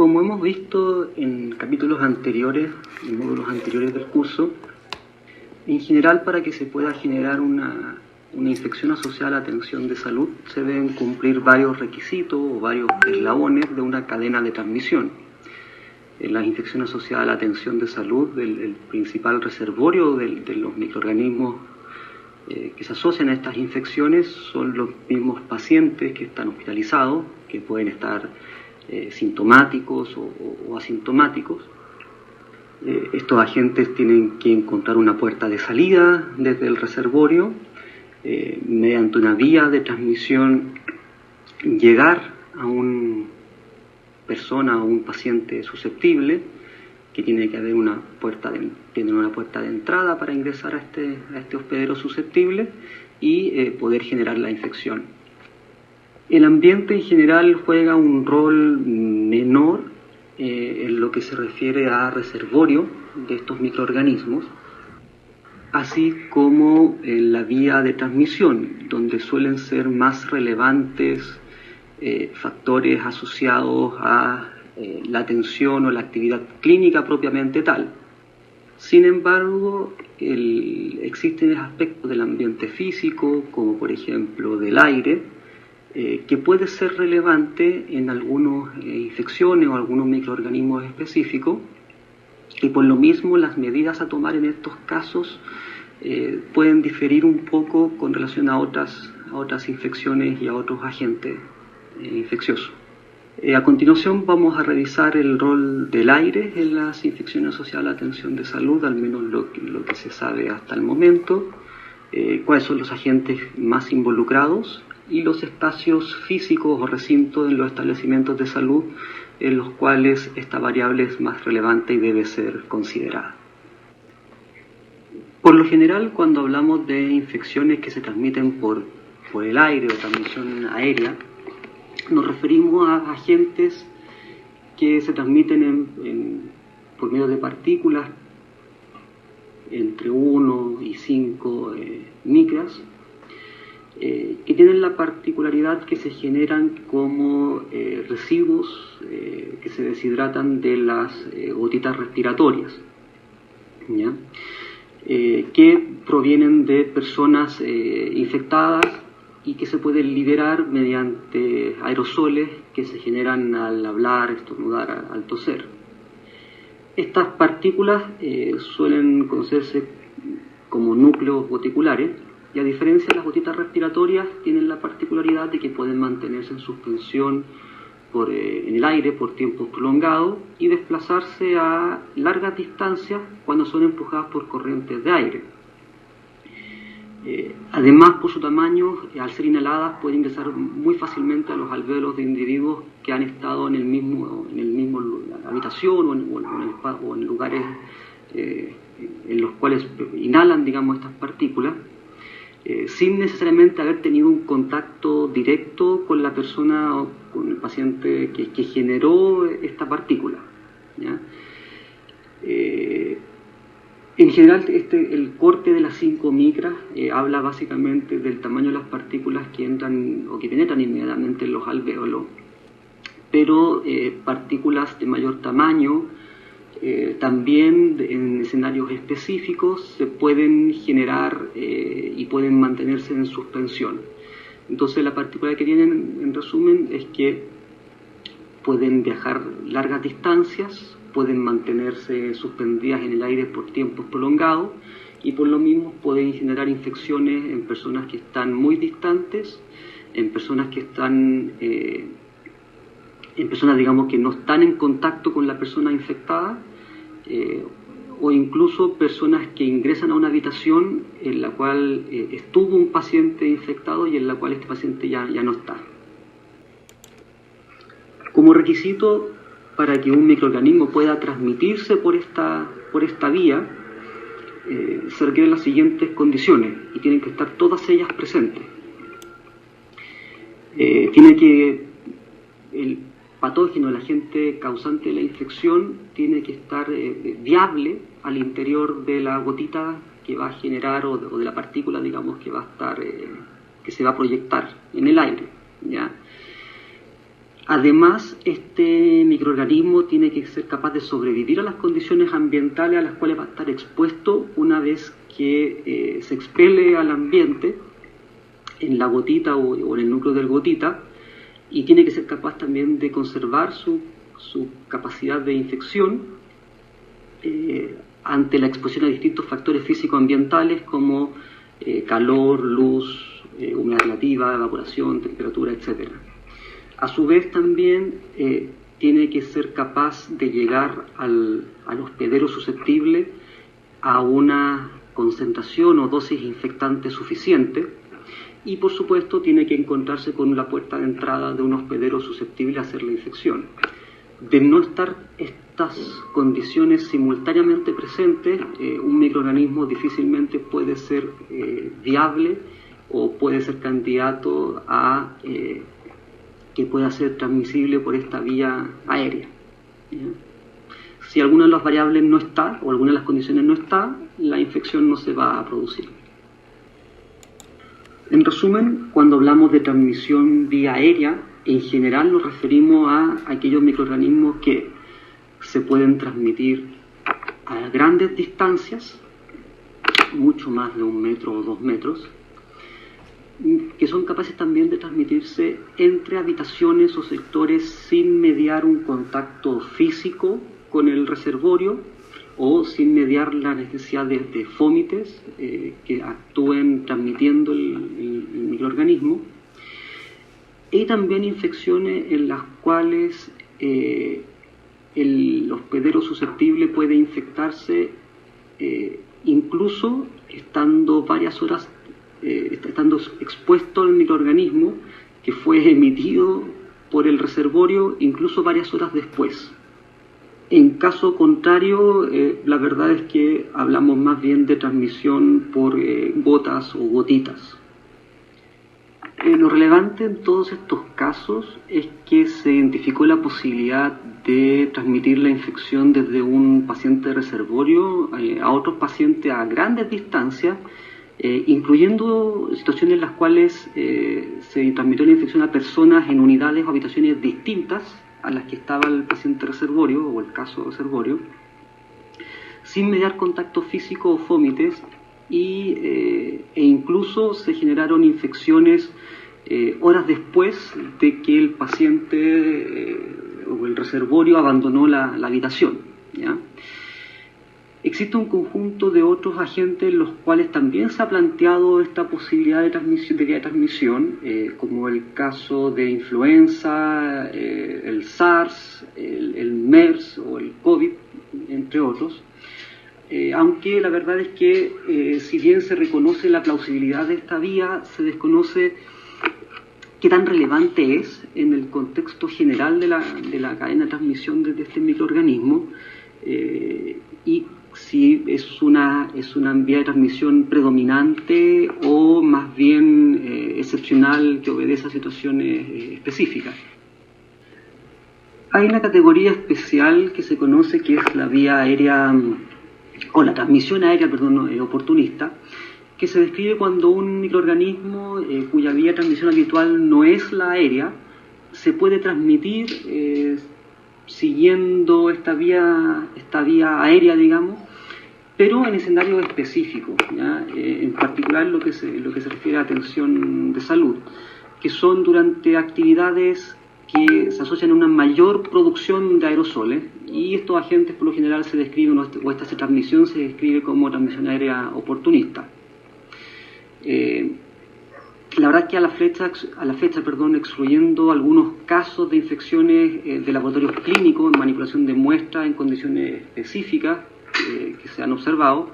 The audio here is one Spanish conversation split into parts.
Como hemos visto en capítulos anteriores, en módulos anteriores del curso, en general para que se pueda generar una infección asociada a la atención de salud se deben cumplir varios requisitos o varios eslabones de una cadena de transmisión. En la infección asociada a la atención de salud, el principal reservorio de los microorganismos que se asocian a estas infecciones son los mismos pacientes que están hospitalizados, que pueden estar sintomáticos o asintomáticos. Estos agentes tienen que encontrar una puerta de salida desde el reservorio, mediante una vía de transmisión, llegar a una persona o un paciente susceptible, que tiene que haber una puerta de entrada para ingresar a este hospedero susceptible y poder generar la infección. El ambiente en general juega un rol menor en lo que se refiere a reservorio de estos microorganismos, así como en la vía de transmisión, donde suelen ser más relevantes factores asociados a la atención o la actividad clínica propiamente tal. Sin embargo, existen aspectos del ambiente físico, como por ejemplo del aire, que puede ser relevante en algunas infecciones o algunos microorganismos específicos, y por lo mismo las medidas a tomar en estos casos pueden diferir un poco con relación a otras infecciones y a otros agentes infecciosos. A continuación vamos a revisar el rol del aire en las infecciones asociadas a la atención de salud, al menos lo que se sabe hasta el momento, cuáles son los agentes más involucrados y los espacios físicos o recintos en los establecimientos de salud en los cuales esta variable es más relevante y debe ser considerada. Por lo general, cuando hablamos de infecciones que se transmiten por el aire o transmisión aérea, nos referimos a agentes que se transmiten por medio de partículas entre 1 y 5 micras, que tienen la particularidad que se generan como residuos que se deshidratan de las gotitas respiratorias, ¿ya? Que provienen de personas infectadas y que se pueden liberar mediante aerosoles que se generan al hablar, estornudar, al toser. Estas partículas suelen conocerse como núcleos goticulares, y a diferencia de las gotitas respiratorias, tienen la particularidad de que pueden mantenerse en suspensión en el aire por tiempos prolongados y desplazarse a largas distancias cuando son empujadas por corrientes de aire. Además, por su tamaño, al ser inhaladas, pueden ingresar muy fácilmente a los alvéolos de individuos que han estado en el mismo habitación o en lugares en los cuales inhalan, digamos, estas partículas, sin necesariamente haber tenido un contacto directo con la persona o con el paciente que generó esta partícula, ¿ya? En general, el corte de las 5 micras habla básicamente del tamaño de las partículas que entran o que penetran inmediatamente en los alvéolos, pero partículas de mayor tamaño también en escenarios específicos se pueden generar y pueden mantenerse en suspensión. Entonces, la particularidad que tienen, en resumen, es que pueden viajar largas distancias, pueden mantenerse suspendidas en el aire por tiempos prolongados y por lo mismo pueden generar infecciones en personas que están muy distantes, en personas que están, digamos que no están en contacto con la persona infectada, o incluso personas que ingresan a una habitación en la cual estuvo un paciente infectado y en la cual este paciente ya no está. Como requisito para que un microorganismo pueda transmitirse por esta vía, se requieren las siguientes condiciones y tienen que estar todas ellas presentes. Tiene que el patógeno, el agente causante de la infección, tiene que estar viable al interior de la gotita que va a generar o de la partícula, digamos, que va a estar, que se va a proyectar en el aire, ¿ya? Además, este microorganismo tiene que ser capaz de sobrevivir a las condiciones ambientales a las cuales va a estar expuesto una vez que se expele al ambiente en la gotita o en el núcleo del gotita, y tiene que ser capaz también de conservar su capacidad de infección ante la exposición a distintos factores físico-ambientales como calor, luz, humedad relativa, evaporación, temperatura, etc. A su vez también tiene que ser capaz de llegar al hospedero susceptible a una concentración o dosis infectante suficiente, y por supuesto tiene que encontrarse con la puerta de entrada de un hospedero susceptible a hacer la infección. De no estar estas condiciones simultáneamente presentes, un microorganismo difícilmente puede ser viable o puede ser candidato a que pueda ser transmisible por esta vía aérea. Si alguna de las variables no está o alguna de las condiciones no está, la infección no se va a producir. En resumen, cuando hablamos de transmisión vía aérea, en general nos referimos a aquellos microorganismos que se pueden transmitir a grandes distancias, mucho más de 1 metro o 2 metros, que son capaces también de transmitirse entre habitaciones o sectores sin mediar un contacto físico con el reservorio o sin mediar la necesidad de fómites que actúen transmitiendo el microorganismo, y también infecciones en las cuales el hospedero susceptible puede infectarse incluso estando varias horas estando expuesto al microorganismo que fue emitido por el reservorio incluso varias horas después. En caso contrario, la verdad es que hablamos más bien de transmisión por gotas o gotitas. Lo relevante en todos estos casos es que se identificó la posibilidad de transmitir la infección desde un paciente de reservorio a otros pacientes a grandes distancias, incluyendo situaciones en las cuales se transmitió la infección a personas en unidades o habitaciones distintas a las que estaba el paciente reservorio o el caso reservorio, sin mediar contacto físico o fómites, e incluso se generaron infecciones horas después de que el paciente o el reservorio abandonó la habitación, ¿ya? Existe un conjunto de otros agentes en los cuales también se ha planteado esta posibilidad de vía de transmisión, como el caso de influenza, el SARS, el MERS o el COVID, entre otros. Aunque la verdad es que si bien se reconoce la plausibilidad de esta vía, se desconoce qué tan relevante es en el contexto general de la cadena de transmisión de este microorganismo, y si es una vía de transmisión predominante o más bien excepcional que obedece a situaciones específicas. Hay una categoría especial que se conoce que es la vía aérea, o la transmisión aérea, oportunista, que se describe cuando un microorganismo cuya vía de transmisión habitual no es la aérea, se puede transmitir siguiendo esta vía aérea, digamos, pero en escenarios específicos, ¿ya? En particular lo que se refiere a atención de salud, que son durante actividades que se asocian a una mayor producción de aerosoles, y estos agentes por lo general se describen, o esta transmisión se describe como transmisión aérea oportunista. La verdad es que a la fecha, excluyendo algunos casos de infecciones de laboratorios clínicos, manipulación de muestras en condiciones específicas que se han observado,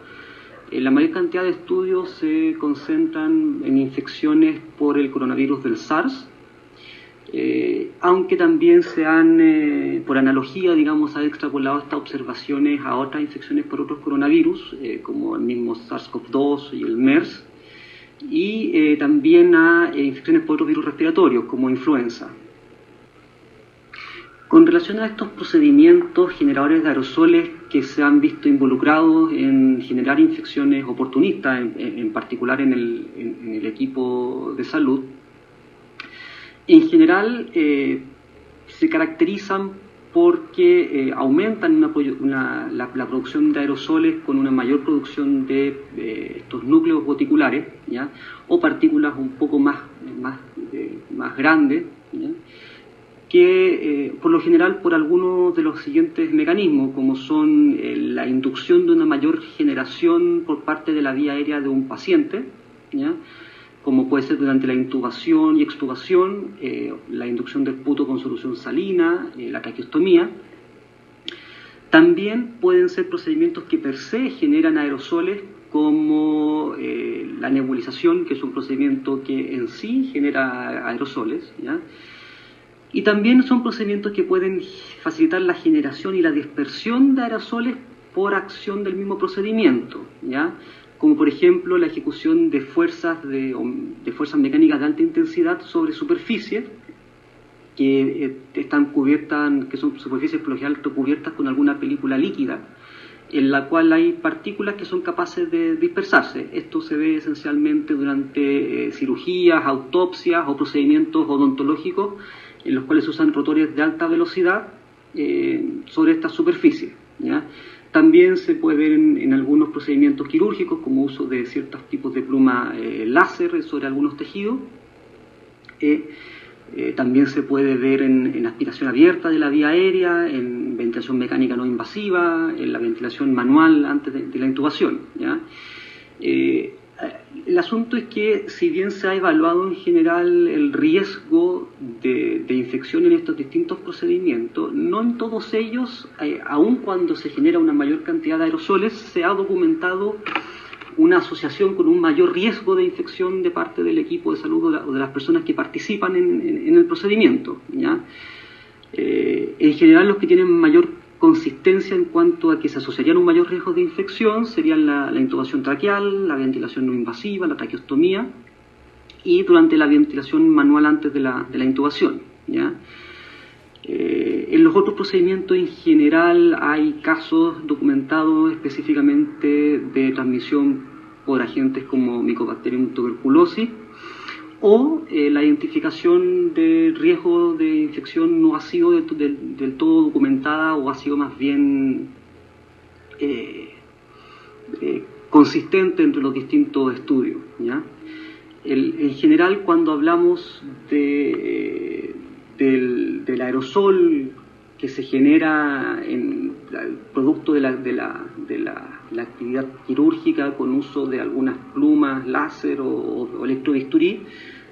la mayor cantidad de estudios se concentran en infecciones por el coronavirus del SARS, aunque también se han, por analogía, digamos, ha extrapolado estas observaciones a otras infecciones por otros coronavirus, como el mismo SARS-CoV-2 y el MERS, y también a infecciones por otros virus respiratorios, como influenza. Con relación a estos procedimientos generadores de aerosoles que se han visto involucrados en generar infecciones oportunistas, en particular en el equipo de salud, en general se caracterizan porque aumentan la producción de aerosoles con una mayor producción de estos núcleos goticulares, ¿ya? O partículas un poco más grandes, ¿ya? Que por lo general por algunos de los siguientes mecanismos, como son la inducción de una mayor generación por parte de la vía aérea de un paciente, ¿ya? Como puede ser durante la intubación y extubación, la inducción del puto con solución salina, la traqueostomía. También pueden ser procedimientos que per se generan aerosoles, como la nebulización, que es un procedimiento que en sí genera aerosoles, ¿ya? Y también son procedimientos que pueden facilitar la generación y la dispersión de aerosoles por acción del mismo procedimiento, ¿ya? Como por ejemplo la ejecución de fuerzas mecánicas de alta intensidad sobre superficies que están cubiertas, que son superficies por lo general cubiertas con alguna película líquida, en la cual hay partículas que son capaces de dispersarse. Esto se ve esencialmente durante cirugías, autopsias o procedimientos odontológicos en los cuales se usan rotores de alta velocidad sobre estas superficies, ¿ya? También se puede ver en algunos procedimientos quirúrgicos, como uso de ciertos tipos de pluma láser sobre algunos tejidos. También se puede ver en aspiración abierta de la vía aérea, en ventilación mecánica no invasiva, en la ventilación manual antes de la intubación, ¿ya? El asunto es que, si bien se ha evaluado en general el riesgo de infección en estos distintos procedimientos, no en todos ellos, aun cuando se genera una mayor cantidad de aerosoles, se ha documentado una asociación con un mayor riesgo de infección de parte del equipo de salud o de las personas que participan en el procedimiento, ¿ya? En general, los que tienen mayor consistencia en cuanto a que se asociarían un mayor riesgo de infección serían la intubación traqueal, la ventilación no invasiva, la traqueostomía y durante la ventilación manual antes de la intubación, ¿ya? En los otros procedimientos en general hay casos documentados específicamente de transmisión por agentes como Mycobacterium tuberculosis, o la identificación de riesgo de infección no ha sido del todo documentada, o ha sido más bien consistente entre los distintos estudios, ¿ya? En general, cuando hablamos del aerosol que se genera producto de la actividad quirúrgica con uso de algunas plumas láser o electrobisturí,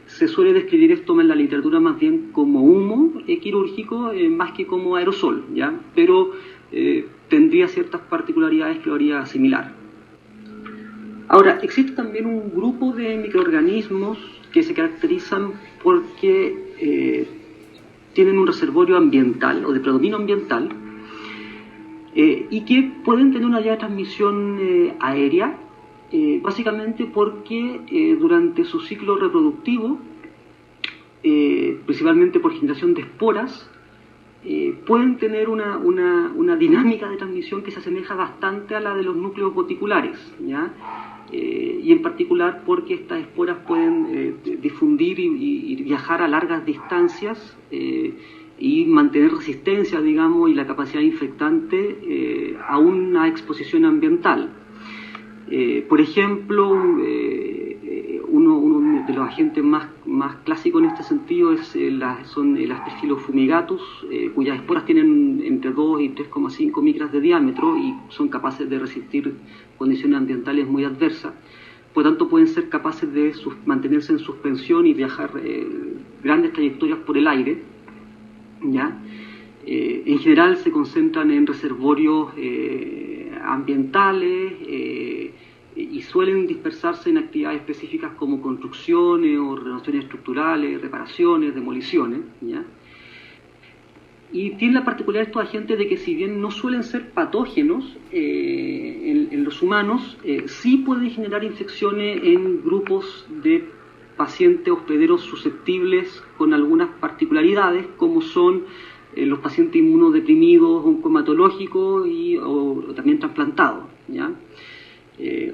se suele describir esto en la literatura más bien como humo quirúrgico, más que como aerosol, ¿ya? Pero tendría ciertas particularidades que lo haría similar. Ahora, existe también un grupo de microorganismos que se caracterizan porque tienen un reservorio ambiental o de predominio ambiental, y que pueden tener una vía de transmisión aérea, básicamente porque durante su ciclo reproductivo, principalmente por generación de esporas, pueden tener una dinámica de transmisión que se asemeja bastante a la de los núcleos goticulares, ¿ya? Y en particular porque estas esporas pueden difundir y viajar a largas distancias y mantener resistencia, digamos, y la capacidad infectante a una exposición ambiental. Por ejemplo, uno de los agentes más clásicos en este sentido son el Aspergillus fumigatus, cuyas esporas tienen entre 2 y 3,5 micras de diámetro y son capaces de resistir condiciones ambientales muy adversas. Por tanto, pueden ser capaces de mantenerse en suspensión y viajar grandes trayectorias por el aire, ¿ya? En general se concentran en reservorios ambientales y suelen dispersarse en actividades específicas como construcciones o renovaciones estructurales, reparaciones, demoliciones, ¿ya? Y tiene la particularidad estos agentes de que, si bien no suelen ser patógenos en los humanos, sí pueden generar infecciones en grupos de pacientes hospederos susceptibles con algunas particularidades, como son los pacientes inmunodeprimidos, oncohematológicos o también trasplantados, ¿ya?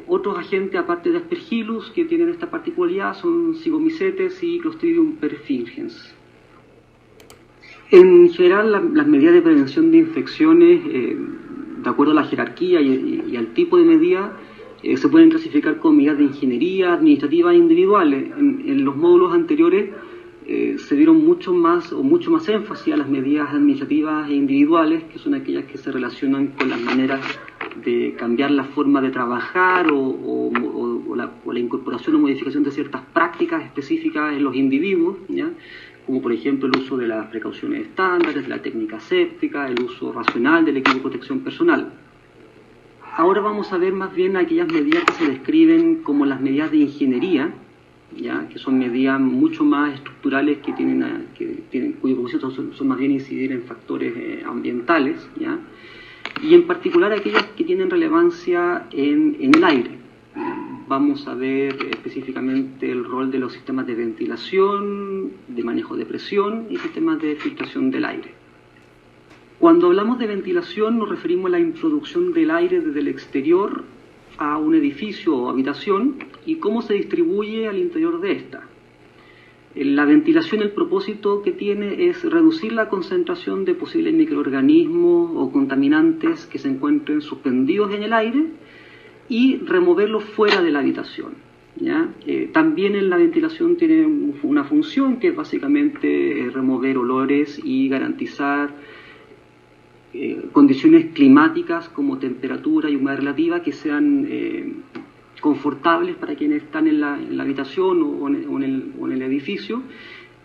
Otros agentes, aparte de Aspergillus, que tienen esta particularidad son Zygomycetes y Clostridium perfringens. En general, las medidas de prevención de infecciones, de acuerdo a la jerarquía y al tipo de medida, se pueden clasificar como medidas de ingeniería administrativa individuales. En los módulos anteriores se dieron mucho más énfasis a las medidas administrativas e individuales, que son aquellas que se relacionan con las maneras de cambiar la forma de trabajar o la incorporación o modificación de ciertas prácticas específicas en los individuos, ¿ya? Como por ejemplo el uso de las precauciones estándares, de la técnica séptica, el uso racional del equipo de protección personal. Ahora vamos a ver más bien aquellas medidas que se describen como las medidas de ingeniería, ¿ya? Que son medidas mucho más estructurales cuyo propósito son más bien incidir en factores ambientales, ¿ya? Y en particular aquellas que tienen relevancia en el aire. Vamos a ver específicamente el rol de los sistemas de ventilación, de manejo de presión y sistemas de filtración del aire. Cuando hablamos de ventilación nos referimos a la introducción del aire desde el exterior a un edificio o habitación y cómo se distribuye al interior de esta. La ventilación, el propósito que tiene es reducir la concentración de posibles microorganismos o contaminantes que se encuentren suspendidos en el aire y removerlos fuera de la habitación, ¿ya? También en la ventilación tiene una función que es básicamente remover olores y garantizar condiciones climáticas como temperatura y humedad relativa que sean confortables para quienes están en la habitación o en el edificio,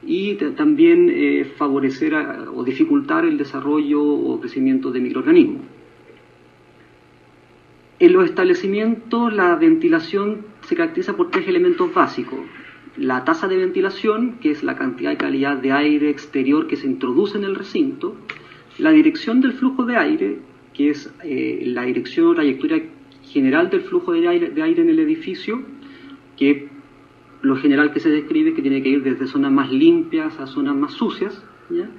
y también favorecer o dificultar el desarrollo o crecimiento de microorganismos. En los establecimientos la ventilación se caracteriza por tres elementos básicos: la tasa de ventilación, que es la cantidad y calidad de aire exterior que se introduce en el recinto; la dirección del flujo de aire, que es la dirección o trayectoria general del flujo de aire en el edificio, que lo general que se describe que tiene que ir desde zonas más limpias a zonas más sucias, ¿ya?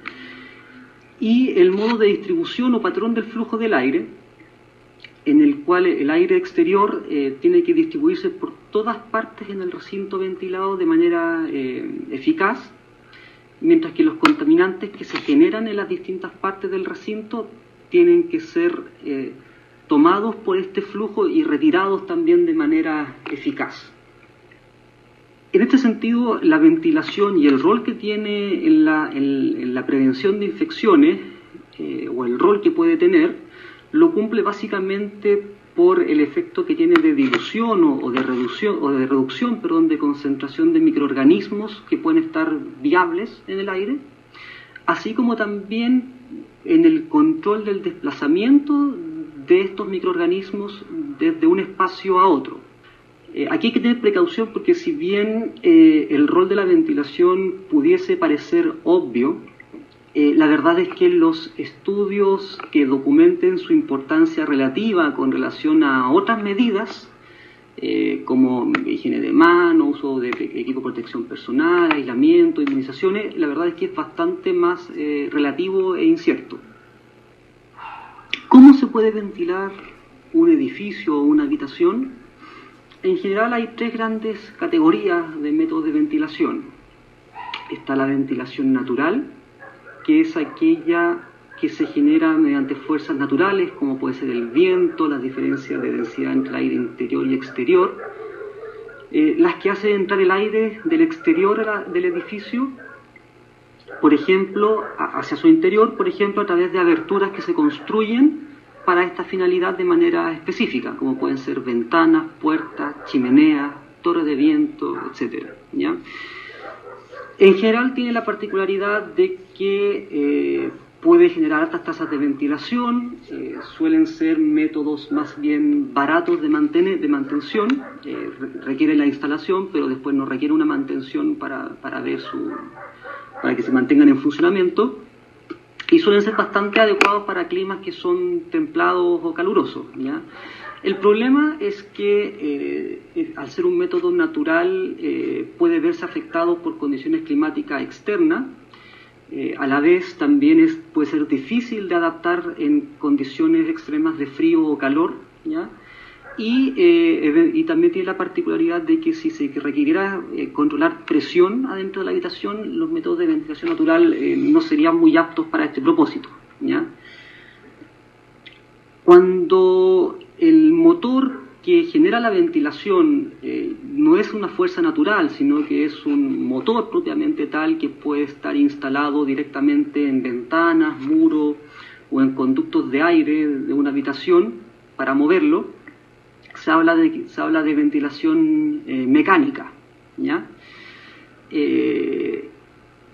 Y el modo de distribución o patrón del flujo del aire, en el cual el aire exterior tiene que distribuirse por todas partes en el recinto ventilado de manera eficaz, mientras que los contaminantes que se generan en las distintas partes del recinto tienen que ser tomados por este flujo y retirados también de manera eficaz. En este sentido, la ventilación y el rol que tiene en la prevención de infecciones, o el rol que puede tener, lo cumple básicamente por el efecto que tiene de dilución o de reducción de concentración de microorganismos que pueden estar viables en el aire, así como también en el control del desplazamiento de estos microorganismos desde un espacio a otro. Aquí hay que tener precaución porque si bien el rol de la ventilación pudiese parecer obvio, la verdad es que los estudios que documenten su importancia relativa con relación a otras medidas, como higiene de manos, uso de equipo de protección personal, aislamiento, inmunizaciones, la verdad es que es bastante más relativo e incierto. ¿Cómo se puede ventilar un edificio o una habitación? En general hay tres grandes categorías de métodos de ventilación. Está la ventilación natural, que es aquella que se genera mediante fuerzas naturales, como puede ser el viento, las diferencias de densidad entre el aire interior y exterior, las que hacen entrar el aire del exterior del edificio, por ejemplo, hacia su interior, por ejemplo, a través de aberturas que se construyen para esta finalidad de manera específica, como pueden ser ventanas, puertas, chimeneas, torres de viento, etc., ¿ya? En general tiene la particularidad de que puede generar altas tasas de ventilación, suelen ser métodos más bien baratos de mantención, requiere la instalación, pero después no requiere una mantención para que se mantengan en funcionamiento, y suelen ser bastante adecuados para climas que son templados o calurosos, ¿ya? El problema es que al ser un método natural puede verse afectado por condiciones climáticas externas. A la vez también puede ser difícil de adaptar en condiciones extremas de frío o calor, ¿ya? y también tiene la particularidad de que si se requiriera controlar presión adentro de la habitación, los métodos de ventilación natural no serían muy aptos para este propósito, ¿ya? Cuando el motor que genera la ventilación no es una fuerza natural, sino que es un motor propiamente tal que puede estar instalado directamente en ventanas, muros o en conductos de aire de una habitación para moverlo, se habla de ventilación mecánica, ¿ya?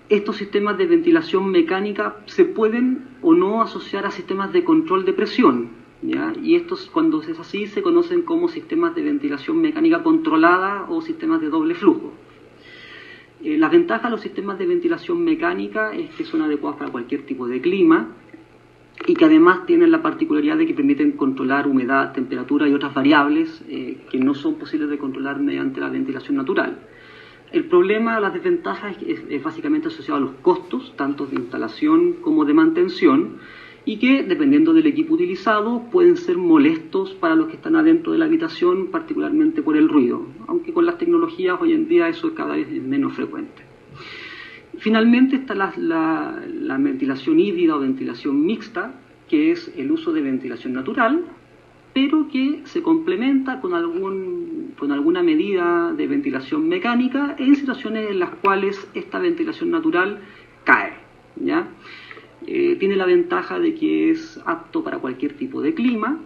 Estos sistemas de ventilación mecánica se pueden o no asociar a sistemas de control de presión, ¿ya? Y estos, cuando es así, se conocen como sistemas de ventilación mecánica controlada o sistemas de doble flujo. Las ventajas de los sistemas de ventilación mecánica es que son adecuados para cualquier tipo de clima y que además tienen la particularidad de que permiten controlar humedad, temperatura y otras variables que no son posibles de controlar mediante la ventilación natural. El problema, las desventajas, es básicamente asociado a los costos, tanto de instalación como de mantención, y que, dependiendo del equipo utilizado, pueden ser molestos para los que están adentro de la habitación, particularmente por el ruido, aunque con las tecnologías hoy en día eso es cada vez menos frecuente. Finalmente está la ventilación híbrida o ventilación mixta, que es el uso de ventilación natural, pero que se complementa con alguna medida de ventilación mecánica en situaciones en las cuales esta ventilación natural cae, ¿ya? Tiene la ventaja de que es apto para cualquier tipo de clima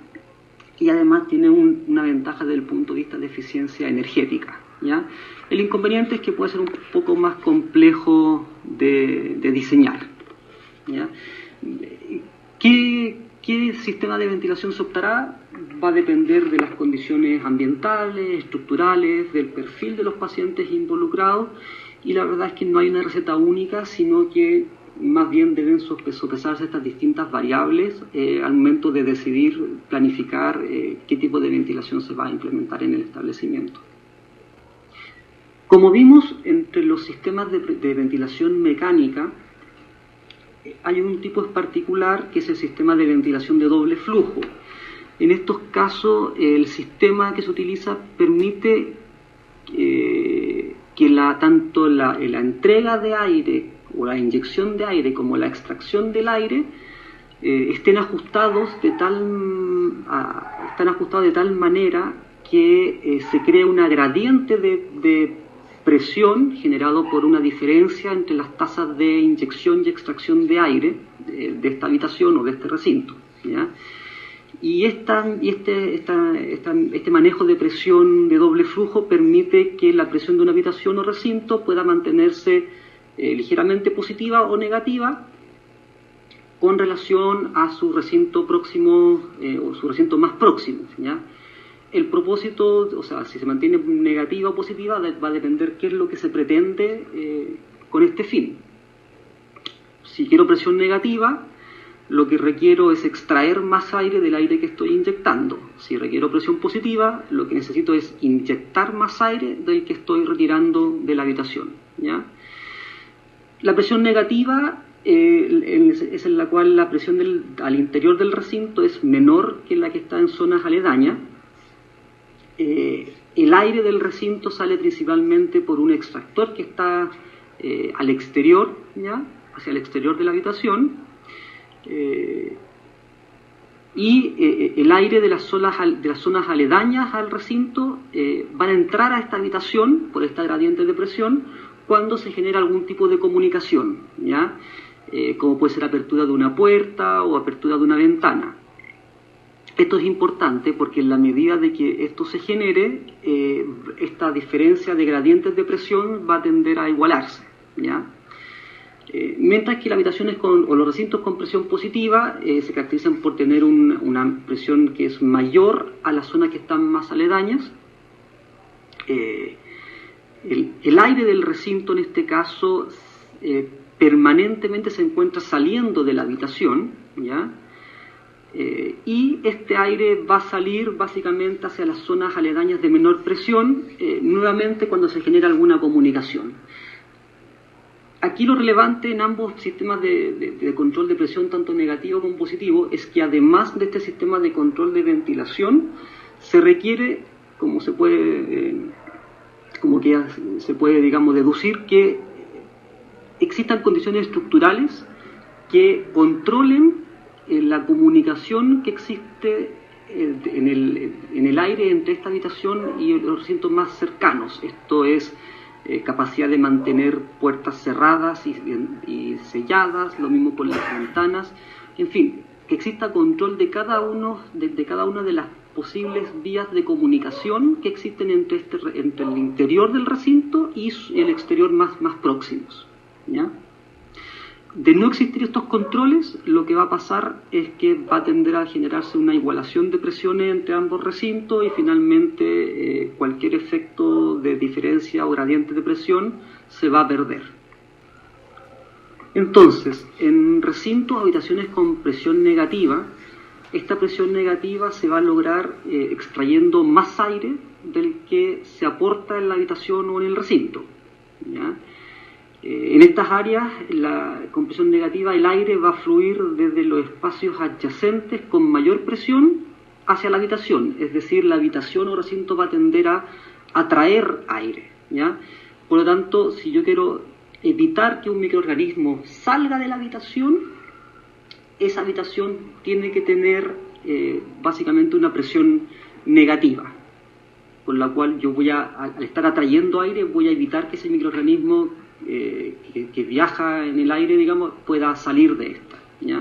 y además tiene una ventaja desde el punto de vista de eficiencia energética, ¿ya? El inconveniente es que puede ser un poco más complejo de diseñar, ¿ya? ¿Qué sistema de ventilación se optará? Va a depender de las condiciones ambientales, estructurales, del perfil de los pacientes involucrados, y la verdad es que no hay una receta única, sino que más bien deben sopesarse estas distintas variables al momento de decidir, planificar qué tipo de ventilación se va a implementar en el establecimiento. Como vimos, entre los sistemas de ventilación mecánica hay un tipo particular que es el sistema de ventilación de doble flujo. En estos casos, el sistema que se utiliza permite que tanto la entrega de aire o la inyección de aire como la extracción del aire están ajustados de tal manera que se crea una gradiente de presión generado por una diferencia entre las tasas de inyección y extracción de aire de esta habitación o de este recinto, ¿ya? Y este manejo de presión de doble flujo permite que la presión de una habitación o recinto pueda mantenerse ligeramente positiva o negativa con relación a su recinto próximo o su recinto más próximo, ¿ya? El propósito, o sea, si se mantiene negativa o positiva, va a depender qué es lo que se pretende con este fin. Si quiero presión negativa, lo que requiero es extraer más aire del aire que estoy inyectando. Si requiero presión positiva, lo que necesito es inyectar más aire del que estoy retirando de la habitación, ¿ya? La presión negativa es en la cual la presión al interior del recinto es menor que la que está en zonas aledañas. El aire del recinto sale principalmente por un extractor que está al exterior, ¿ya? Hacia el exterior de la habitación, y el aire de las zonas aledañas al recinto van a entrar a esta habitación por esta gradiente de presión cuando se genera algún tipo de comunicación, ¿ya? Como puede ser apertura de una puerta o apertura de una ventana. Esto es importante porque en la medida de que esto se genere, esta diferencia de gradientes de presión va a tender a igualarse, ¿ya? Mientras que las habitaciones o los recintos con presión positiva se caracterizan por tener una presión que es mayor a las zonas que están más aledañas. El aire del recinto en este caso permanentemente se encuentra saliendo de la habitación, ¿ya? Y este aire va a salir básicamente hacia las zonas aledañas de menor presión, nuevamente cuando se genera alguna comunicación. Aquí lo relevante en ambos sistemas de control de presión, tanto negativo como positivo, es que además de este sistema de control de ventilación, se requiere, como se puede, digamos, deducir, que existan condiciones estructurales que controlen la comunicación que existe en el aire entre esta habitación y los recintos más cercanos. Esto es capacidad de mantener puertas cerradas y selladas, lo mismo con las ventanas, en fin, que exista control de cada una de las posibles vías de comunicación que existen entre el interior del recinto y el exterior más próximos, ¿ya? De no existir estos controles, lo que va a pasar es que va a tender a generarse una igualación de presiones entre ambos recintos y finalmente cualquier efecto de diferencia o gradiente de presión se va a perder. Entonces, en recintos, habitaciones con presión negativa, esta presión negativa se va a lograr extrayendo más aire del que se aporta en la habitación o en el recinto, ¿ya? En estas áreas, con presión negativa, el aire va a fluir desde los espacios adyacentes con mayor presión hacia la habitación, es decir, la habitación o recinto va a tender a atraer aire, ¿ya? Por lo tanto, si yo quiero evitar que un microorganismo salga de la habitación, esa habitación tiene que tener básicamente una presión negativa, con la cual yo al estar atrayendo aire, voy a evitar que ese microorganismo que viaja en el aire, digamos, pueda salir de esta, ¿ya?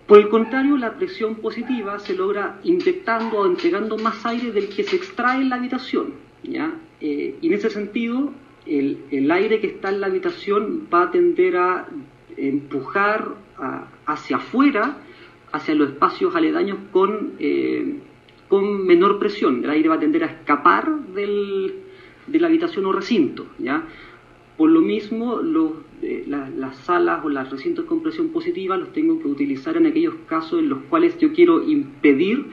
Por el contrario, la presión positiva se logra inyectando o entregando más aire del que se extrae en la habitación, ¿ya? Y en ese sentido, el aire que está en la habitación va a tender a empujar hacia afuera, hacia los espacios aledaños con menor presión. El aire va a tender a escapar de la habitación o recinto, ¿ya? Por lo mismo, las salas o los recintos con presión positiva los tengo que utilizar en aquellos casos en los cuales yo quiero impedir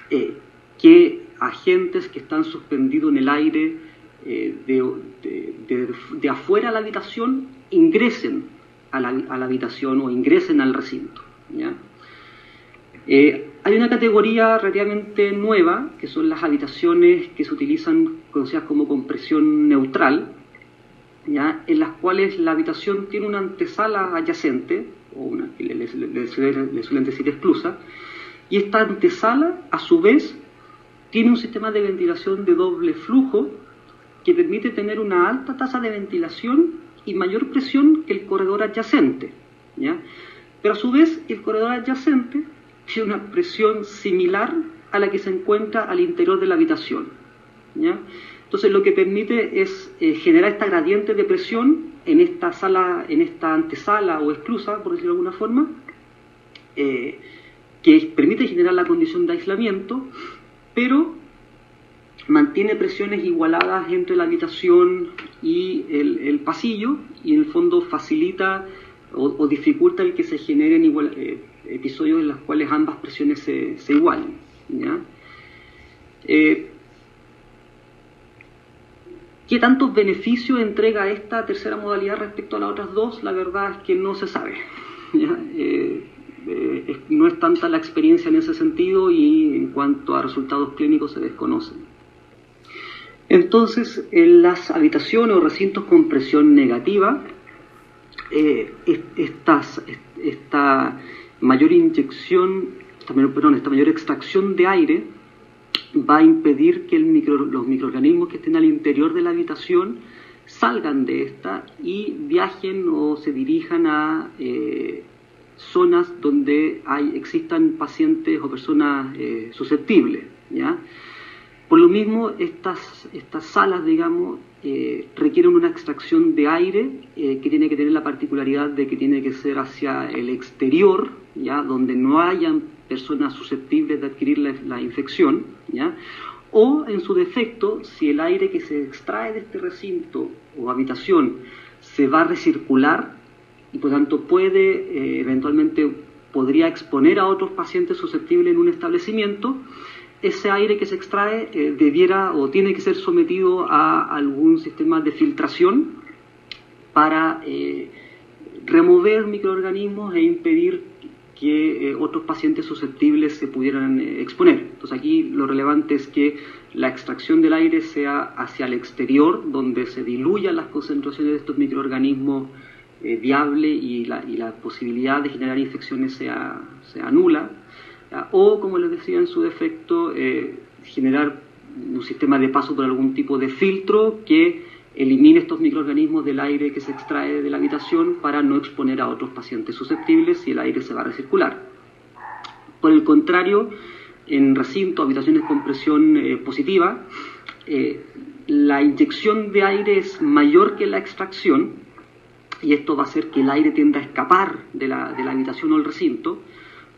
que agentes que están suspendidos en el aire de afuera a la habitación ingresen a la habitación o ingresen al recinto, ¿ya? Hay una categoría relativamente nueva, que son las habitaciones que se utilizan, conocidas como compresión neutral, ¿ya? En las cuales la habitación tiene una antesala adyacente, o una que le suelen decir esclusa, y esta antesala, a su vez, tiene un sistema de ventilación de doble flujo que permite tener una alta tasa de ventilación y mayor presión que el corredor adyacente, ¿ya? Pero a su vez, el corredor adyacente tiene una presión similar a la que se encuentra al interior de la habitación, ¿ya? Entonces, lo que permite es generar esta gradiente de presión en esta antesala o esclusa, por decirlo de alguna forma, que permite generar la condición de aislamiento, pero mantiene presiones igualadas entre la habitación y el pasillo, y en el fondo facilita o dificulta el que se generen episodios en los cuales ambas presiones se igualen, ¿ya? ¿Qué tantos beneficios entrega esta tercera modalidad respecto a las otras dos? La verdad es que no se sabe, ¿ya? No es tanta la experiencia en ese sentido, y en cuanto a resultados clínicos se desconocen. Entonces, en las habitaciones o recintos con presión negativa, esta mayor extracción de aire va a impedir que los microorganismos que estén al interior de la habitación salgan de esta y viajen o se dirijan a zonas donde existan pacientes o personas susceptibles, ¿ya? Por lo mismo, estas salas, digamos, requieren una extracción de aire que tiene que tener la particularidad de que tiene que ser hacia el exterior, ¿ya? Donde no hayan personas susceptibles de adquirir la infección, ¿ya? O, en su defecto, si el aire que se extrae de este recinto o habitación se va a recircular y por tanto eventualmente podría exponer a otros pacientes susceptibles en un establecimiento, ese aire que se extrae debiera o tiene que ser sometido a algún sistema de filtración para remover microorganismos e impedir que otros pacientes susceptibles se pudieran exponer. Entonces aquí lo relevante es que la extracción del aire sea hacia el exterior, donde se diluyan las concentraciones de estos microorganismos viable y la posibilidad de generar infecciones sea nula, o, como les decía, en su defecto, generar un sistema de paso por algún tipo de filtro que elimine estos microorganismos del aire que se extrae de la habitación para no exponer a otros pacientes susceptibles y el aire se va a recircular. Por el contrario, en recintos, habitaciones con presión positiva, la inyección de aire es mayor que la extracción, y esto va a hacer que el aire tienda a escapar de la habitación o el recinto.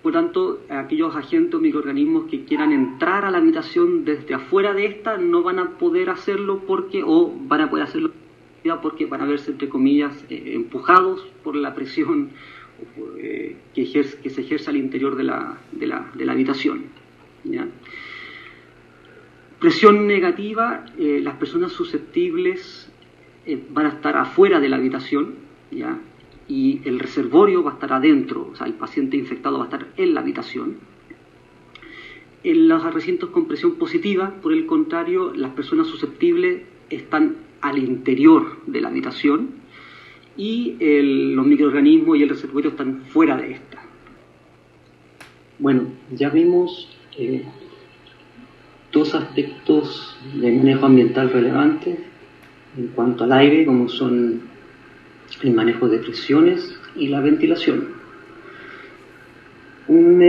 Por tanto, aquellos agentes o microorganismos que quieran entrar a la habitación desde afuera de esta no van a poder hacerlo van a poder hacerlo porque van a verse, entre comillas, empujados por la presión que se ejerce al interior de la habitación, ¿ya? Presión negativa, las personas susceptibles van a estar afuera de la habitación, ¿ya? Y el reservorio va a estar adentro, o sea, el paciente infectado va a estar en la habitación. En los recintos con presión positiva, por el contrario, las personas susceptibles están al interior de la habitación y los microorganismos y el reservorio están fuera de esta. Bueno, ya vimos dos aspectos de manejo ambiental relevantes en cuanto al aire, como son el manejo de presiones y la ventilación. Un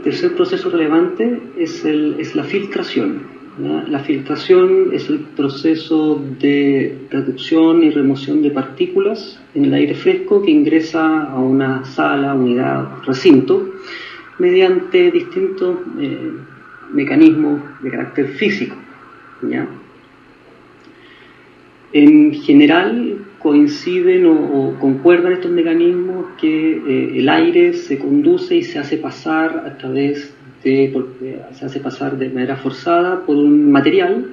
tercer proceso relevante es la filtración, ¿ya? La filtración es el proceso de reducción y remoción de partículas en el aire fresco que ingresa a una sala, unidad, recinto, mediante distintos mecanismos de carácter físico, ¿ya? En general coinciden o concuerdan estos mecanismos que el aire se conduce y se hace pasar se hace pasar de manera forzada por un material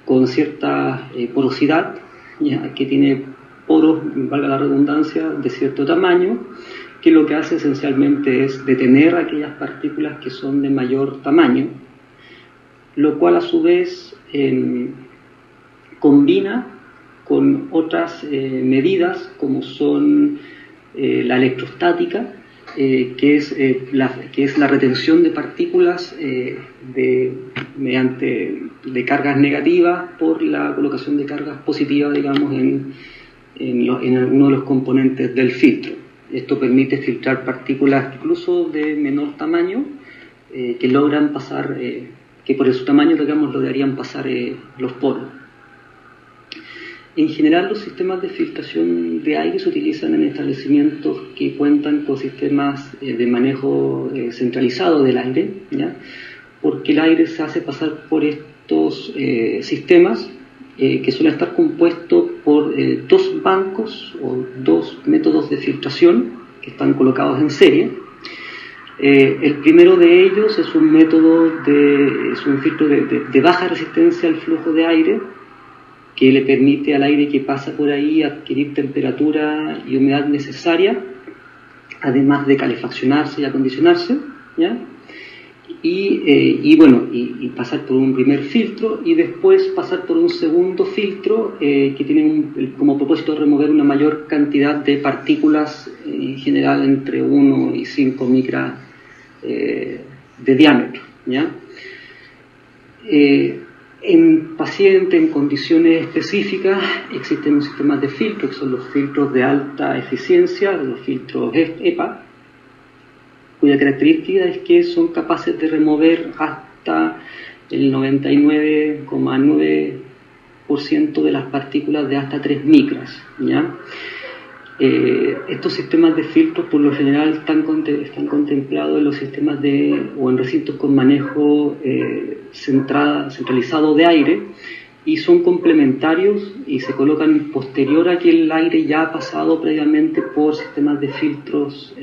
con cierta porosidad, ¿ya? Que tiene poros, valga la redundancia, de cierto tamaño, que lo que hace esencialmente es detener aquellas partículas que son de mayor tamaño, lo cual a su vez combina con otras medidas como son la electrostática, que es la retención de partículas mediante cargas negativas por la colocación de cargas positivas, digamos, en uno de los componentes del filtro. Esto permite filtrar partículas incluso de menor tamaño que logran pasar, que por su tamaño, digamos, lograrían pasar los poros. En general, los sistemas de filtración de aire se utilizan en establecimientos que cuentan con sistemas de manejo centralizado del aire, ¿ya? Porque el aire se hace pasar por estos sistemas que suelen estar compuestos por dos bancos o dos métodos de filtración que están colocados en serie. El primero de ellos es un filtro de baja resistencia al flujo de aire, que le permite al aire que pasa por ahí adquirir temperatura y humedad necesaria, además de calefaccionarse y acondicionarse, ¿ya? Y pasar por un primer filtro y después pasar por un segundo filtro que tiene como propósito remover una mayor cantidad de partículas, en general entre 1 y 5 micras de diámetro, ¿ya? En pacientes en condiciones específicas existen sistemas de filtro, que son los filtros de alta eficiencia, los filtros EPA, cuya característica es que son capaces de remover hasta el 99,9% de las partículas de hasta 3 micras, ¿ya? Estos sistemas de filtros por lo general están contemplados en los sistemas o en recintos con manejo centralizado de aire, y son complementarios y se colocan posterior a que el aire ya ha pasado previamente por sistemas de filtros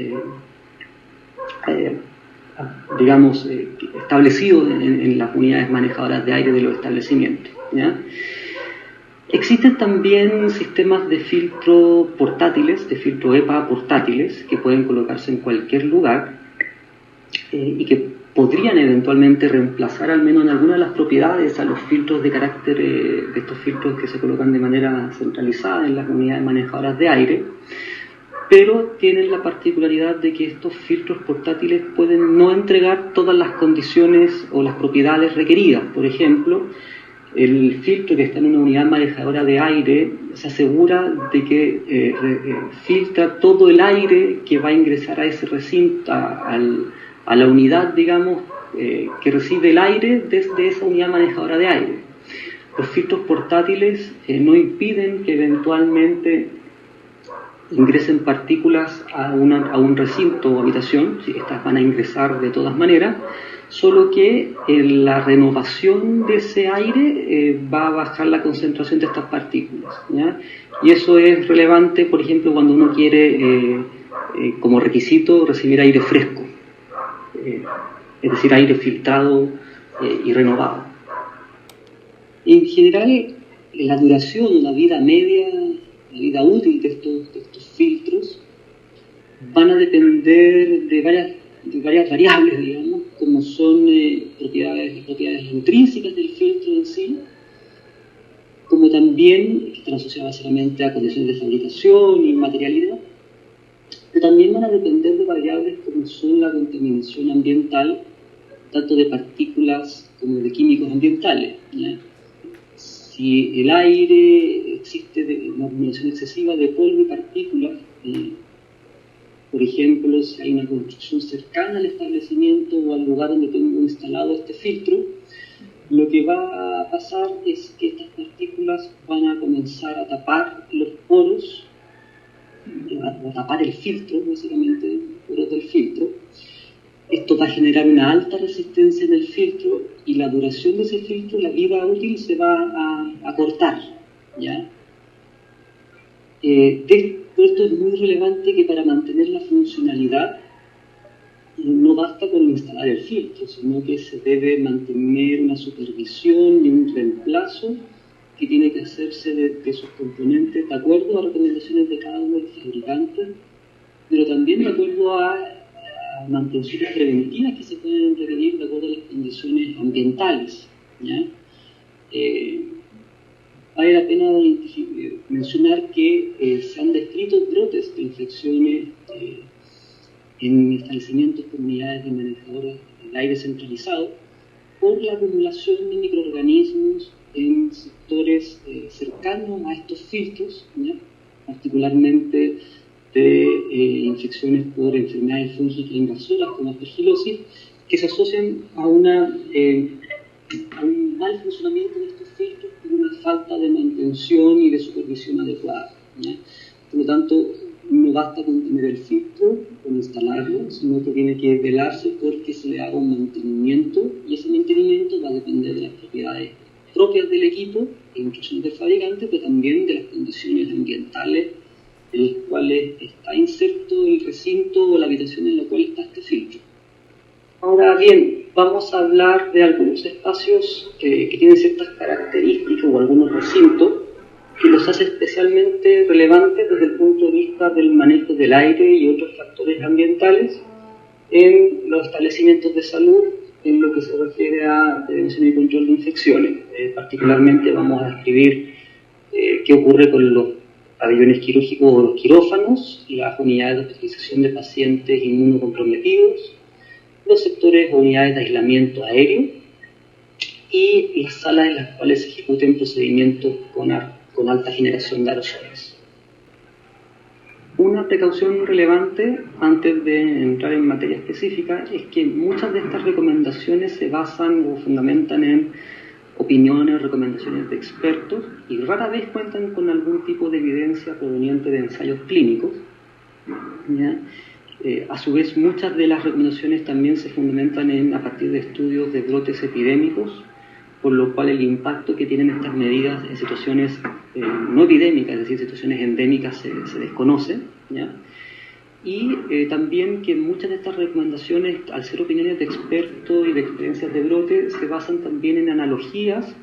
establecidos en las unidades manejadoras de aire de los establecimientos, ¿ya? Existen también sistemas de filtro portátiles, de filtro EPA portátiles, que pueden colocarse en cualquier lugar y que podrían eventualmente reemplazar al menos en algunas de las propiedades a los filtros de carácter, de estos filtros que se colocan de manera centralizada en las unidades manejadoras de aire, pero tienen la particularidad de que estos filtros portátiles pueden no entregar todas las condiciones o las propiedades requeridas. Por ejemplo, el filtro que está en una unidad manejadora de aire se asegura de que filtra todo el aire que va a ingresar a ese recinto, a la unidad, digamos, que recibe el aire desde esa unidad manejadora de aire. Los filtros portátiles no impiden que eventualmente ingresen partículas a un recinto o habitación, si estas van a ingresar de todas maneras, solo que la renovación de ese aire va a bajar la concentración de estas partículas, ¿ya? Y eso es relevante, por ejemplo, cuando uno quiere como requisito recibir aire fresco, es decir, aire filtrado y renovado. En general, la duración, la vida media, la vida útil de estos filtros van a depender de varias variables, digamos, como son propiedades intrínsecas del filtro en sí, como también, que están asociadas básicamente a condiciones de fabricación y materialidad, pero también van a depender de variables como son la contaminación ambiental, tanto de partículas como de químicos ambientales, ¿ya? Si el aire existe una acumulación excesiva de polvo y partículas, por ejemplo, si hay una construcción cercana al establecimiento o al lugar donde tengo instalado este filtro, lo que va a pasar es que estas partículas van a comenzar a tapar los poros, a tapar el filtro, básicamente, los poros del filtro. Esto va a generar una alta resistencia en el filtro y la duración de ese filtro, la vida útil, se va a cortar, ¿ya? Esto es muy relevante, que para mantener la funcionalidad no basta con instalar el filtro, sino que se debe mantener una supervisión y un reemplazo que tiene que hacerse de sus componentes de acuerdo a recomendaciones de cada uno de los fabricantes, pero también de acuerdo a mantenciones preventivas que se pueden requerir de acuerdo a las condiciones ambientales, ¿ya? Vale la pena mencionar que se han descrito brotes de infecciones en establecimientos con unidades de manejadores del aire centralizado por la acumulación de microorganismos en sectores cercanos a estos filtros, ¿ya? Particularmente de infecciones por enfermedades fúngicas invasoras como aspergilosis, que se asocian a un mal funcionamiento de estos filtros por una falta de mantención y de supervisión adecuada, ¿ya? Por lo tanto, no basta con tener el filtro, con instalarlo, sino que tiene que velarse porque se le haga un mantenimiento, y ese mantenimiento va a depender de las propiedades propias del equipo e instrucciones del fabricante, pero también de las condiciones ambientales en las cuales está inserto el recinto o la habitación en la cual está este filtro. Ahora bien, vamos a hablar de algunos espacios que tienen ciertas características, o algunos recintos que los hace especialmente relevantes desde el punto de vista del manejo del aire y otros factores ambientales en los establecimientos de salud, en lo que se refiere a prevención y control de infecciones. Particularmente vamos a describir qué ocurre con los pabellones quirúrgicos o los quirófanos, las unidades de hospitalización de pacientes inmunocomprometidos, los sectores o unidades de aislamiento aéreo y las salas en las cuales se ejecuten procedimientos con alta generación de aerosoles. Una precaución relevante antes de entrar en materia específica es que muchas de estas recomendaciones se basan o fundamentan en opiniones, recomendaciones de expertos, y rara vez cuentan con algún tipo de evidencia proveniente de ensayos clínicos, ¿ya? A su vez, muchas de las recomendaciones también se fundamentan a partir de estudios de brotes epidémicos, por lo cual el impacto que tienen estas medidas en situaciones no epidémicas, es decir, situaciones endémicas, se desconoce, ¿ya? Y también que muchas de estas recomendaciones, al ser opiniones de expertos y de experiencias de brote, se basan también en analogías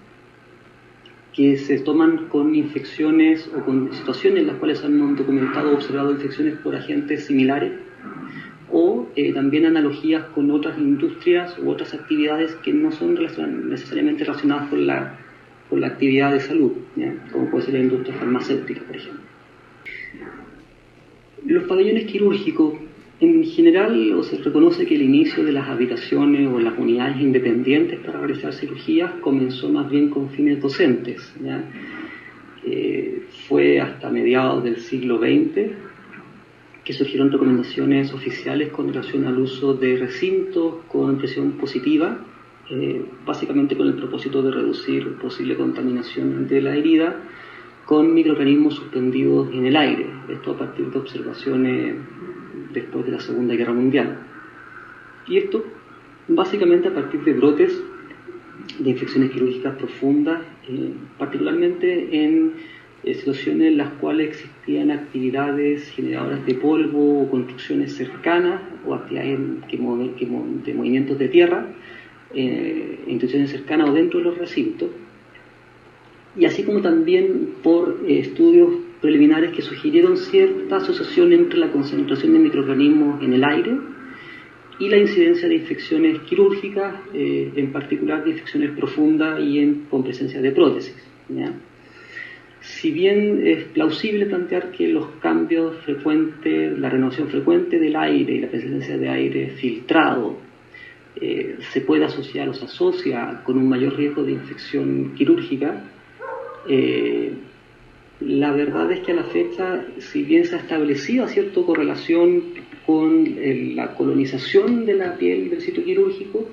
que se toman con infecciones o con situaciones en las cuales se han documentado o observado infecciones por agentes similares, o también analogías con otras industrias u otras actividades que no son necesariamente relacionadas con la actividad de salud, ¿ya? Como puede ser la industria farmacéutica, por ejemplo. Los pabellones quirúrgicos, en general, se reconoce que el inicio de las habitaciones o las unidades independientes para realizar cirugías comenzó más bien con fines docentes, ¿ya? Fue hasta mediados del siglo XX que surgieron recomendaciones oficiales con relación al uso de recintos con presión positiva, básicamente con el propósito de reducir posible contaminación de la herida con microorganismos suspendidos en el aire. Esto a partir de observaciones después de la Segunda Guerra Mundial. Y esto básicamente a partir de brotes de infecciones quirúrgicas profundas, particularmente en situaciones en las cuales existían actividades generadoras de polvo o construcciones cercanas o actividades de movimientos de tierra, instituciones cercanas o dentro de los recintos, y así como también por estudios preliminares que sugirieron cierta asociación entre la concentración de microorganismos en el aire y la incidencia de infecciones quirúrgicas, en particular de infecciones profundas y con presencia de prótesis, ¿ya? Si bien es plausible plantear que los cambios frecuentes, la renovación frecuente del aire y la presencia de aire filtrado se puede asociar o se asocia con un mayor riesgo de infección quirúrgica, la verdad es que a la fecha, si bien se ha establecido cierta correlación con la colonización de la piel del sitio quirúrgico,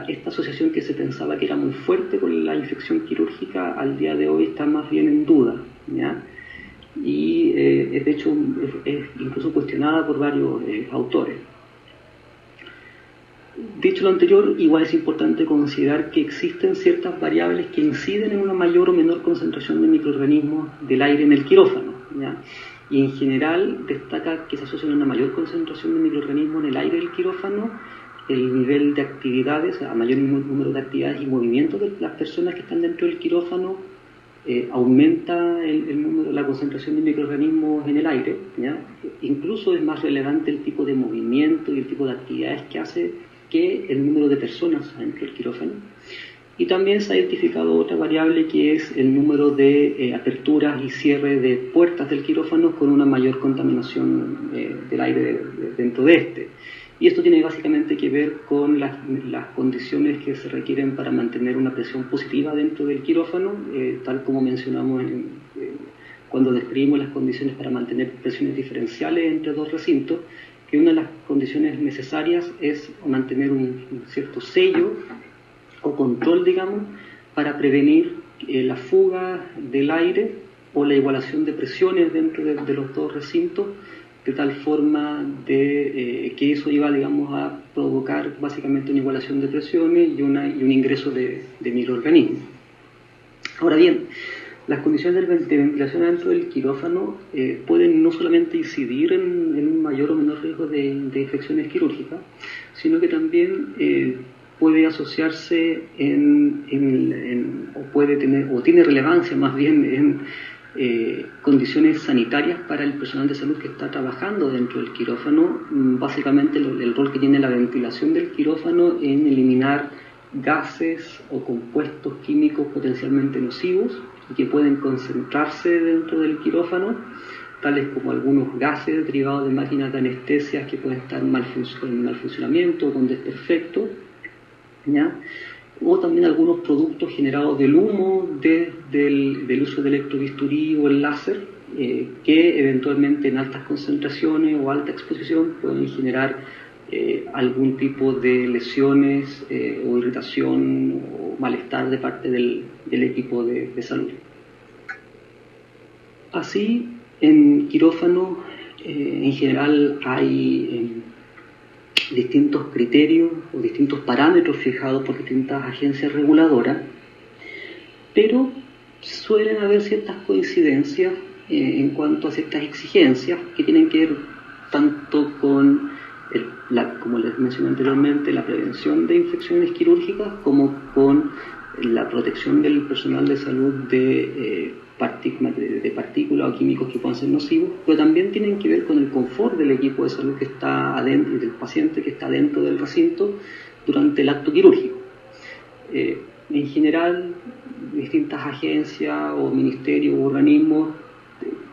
esta asociación que se pensaba que era muy fuerte con la infección quirúrgica al día de hoy está más bien en duda, ¿ya? Y de hecho es incluso cuestionada por varios autores. Dicho lo anterior, igual es importante considerar que existen ciertas variables que inciden en una mayor o menor concentración de microorganismos del aire en el quirófano, ¿ya? Y en general destaca que se asocia a una mayor concentración de microorganismos en el aire del quirófano el nivel de actividades, a mayor número de actividades y movimientos de las personas que están dentro del quirófano, aumenta el número, la concentración de microorganismos en el aire, ¿ya? Incluso es más relevante el tipo de movimiento y el tipo de actividades que hace que el número de personas dentro del quirófano. Y también se ha identificado otra variable que es el número de aperturas y cierre de puertas del quirófano con una mayor contaminación del aire dentro de este. Y esto tiene básicamente que ver con las condiciones que se requieren para mantener una presión positiva dentro del quirófano, tal como mencionamos cuando describimos las condiciones para mantener presiones diferenciales entre dos recintos, que una de las condiciones necesarias es mantener un cierto sello o control, digamos, para prevenir la fuga del aire o la igualación de presiones dentro de los dos recintos, de tal forma que eso iba, digamos, a provocar básicamente una igualación de presiones y un ingreso de microorganismos. Ahora bien, las condiciones de ventilación dentro del quirófano pueden no solamente incidir en un mayor o menor riesgo de infecciones quirúrgicas, sino que también puede asociarse tiene relevancia más bien en condiciones sanitarias para el personal de salud que está trabajando dentro del quirófano. Básicamente el rol que tiene la ventilación del quirófano en eliminar gases o compuestos químicos potencialmente nocivos y que pueden concentrarse dentro del quirófano, tales como algunos gases derivados de máquinas de anestesia que pueden estar en mal funcionamiento o con desperfecto, ¿ya? O también algunos productos generados del humo del uso de electrobisturí o el láser, que eventualmente en altas concentraciones o alta exposición pueden generar algún tipo de lesiones o irritación o malestar de parte del equipo de salud. Así, en quirófano en general hay distintos criterios o distintos parámetros fijados por distintas agencias reguladoras, pero suelen haber ciertas coincidencias en cuanto a ciertas exigencias que tienen que ver tanto con, como les mencioné anteriormente, la prevención de infecciones quirúrgicas como con la protección del personal de salud de partículas o químicos que puedan ser nocivos, pero también tienen que ver con el confort del equipo de salud que está adentro y del paciente que está dentro del recinto durante el acto quirúrgico. En general, distintas agencias o ministerios u organismos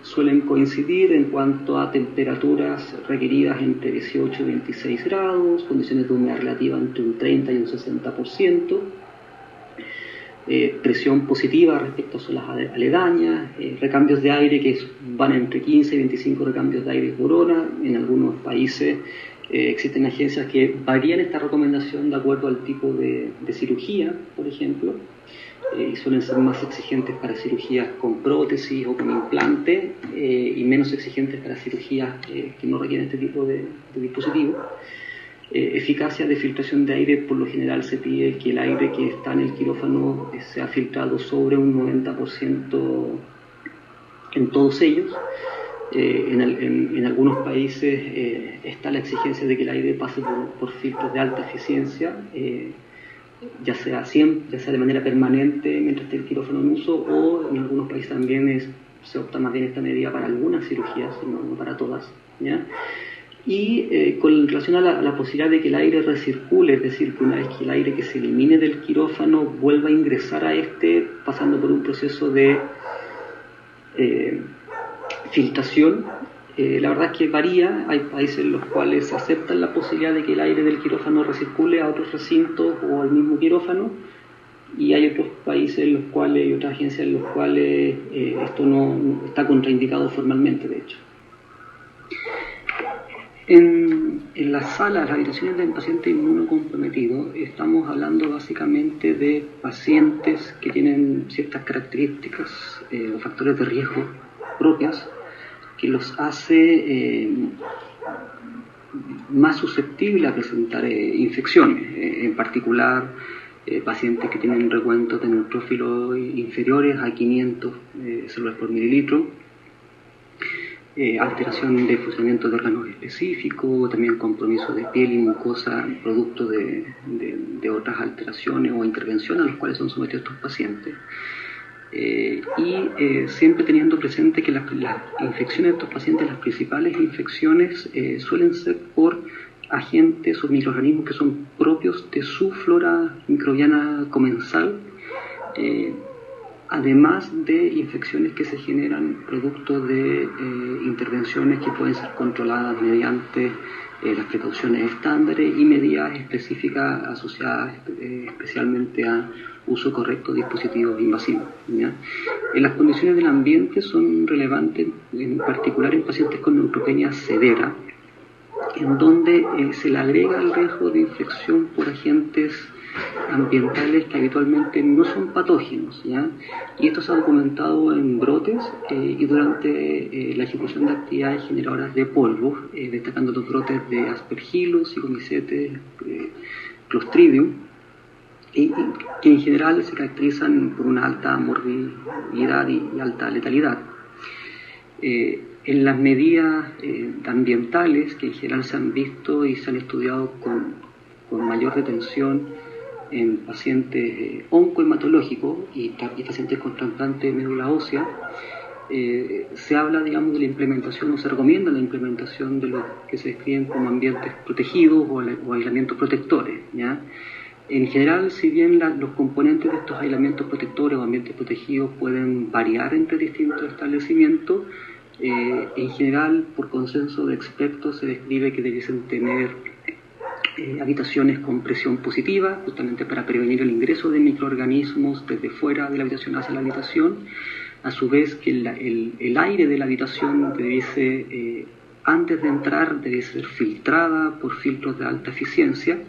suelen coincidir en cuanto a temperaturas requeridas entre 18 y 26 grados, condiciones de humedad relativa entre un 30 y un 60%, presión positiva respecto a zonas aledañas, recambios de aire que van entre 15 y 25 recambios de aire por hora. En algunos países existen agencias que varían esta recomendación de acuerdo al tipo de cirugía, por ejemplo, y suelen ser más exigentes para cirugías con prótesis o con implante y menos exigentes para cirugías que no requieren este tipo de dispositivos. Eficacia de filtración de aire, por lo general se pide que el aire que está en el quirófano sea filtrado sobre un 90% en todos ellos. En algunos países está la exigencia de que el aire pase por filtros de alta eficiencia, ya sea de manera permanente mientras esté el quirófano en uso, o en algunos países también se opta más bien esta medida para algunas cirugías, no para todas, ¿ya? Y con relación a la posibilidad de que el aire recircule, es decir, que una vez que el aire que se elimine del quirófano vuelva a ingresar a pasando por un proceso de filtración, la verdad es que varía. Hay países en los cuales aceptan la posibilidad de que el aire del quirófano recircule a otros recintos o al mismo quirófano, y hay otros países en los cuales, y otras agencias en los cuales esto no está contraindicado formalmente, de hecho. En las salas, las habitaciones del paciente inmunocomprometido, estamos hablando básicamente de pacientes que tienen ciertas características o factores de riesgo propias que los hace más susceptibles a presentar infecciones, en particular pacientes que tienen recuentos de neutrófilos inferiores a 500 células por mililitro, alteración de funcionamiento de órganos específicos, también compromiso de piel y mucosa producto de otras alteraciones o intervenciones a las cuales son sometidos estos pacientes. Siempre teniendo presente que las infecciones de estos pacientes, las principales infecciones suelen ser por agentes o microorganismos que son propios de su flora microbiana comensal, además de infecciones que se generan producto de intervenciones que pueden ser controladas mediante las precauciones estándares y medidas específicas asociadas especialmente a uso correcto de dispositivos invasivos, ¿ya? Las condiciones del ambiente son relevantes, en particular en pacientes con neutropenia severa, en donde se le agrega el riesgo de infección por agentes ambientales que habitualmente no son patógenos, ¿ya? Y esto se ha documentado en brotes y durante la ejecución de actividades generadoras de polvo, destacando los brotes de Aspergillus, Pseudomycetes, Clostridium, y que en general se caracterizan por una alta morbilidad y alta letalidad. En las medidas ambientales que en general se han visto y se han estudiado con mayor detención en pacientes oncohematológicos y pacientes con trasplante de médula ósea, se habla, digamos, de la implementación, o se recomienda la implementación de lo que se describen como ambientes protegidos o aislamientos protectores, ¿ya? En general, si bien los componentes de estos aislamientos protectores o ambientes protegidos pueden variar entre distintos establecimientos, en general, por consenso de expertos, se describe que debiesen tener habitaciones con presión positiva, justamente para prevenir el ingreso de microorganismos desde fuera de la habitación hacia la habitación. A su vez, que el aire de la habitación debiese, antes de entrar, debe ser filtrada por filtros de alta eficiencia.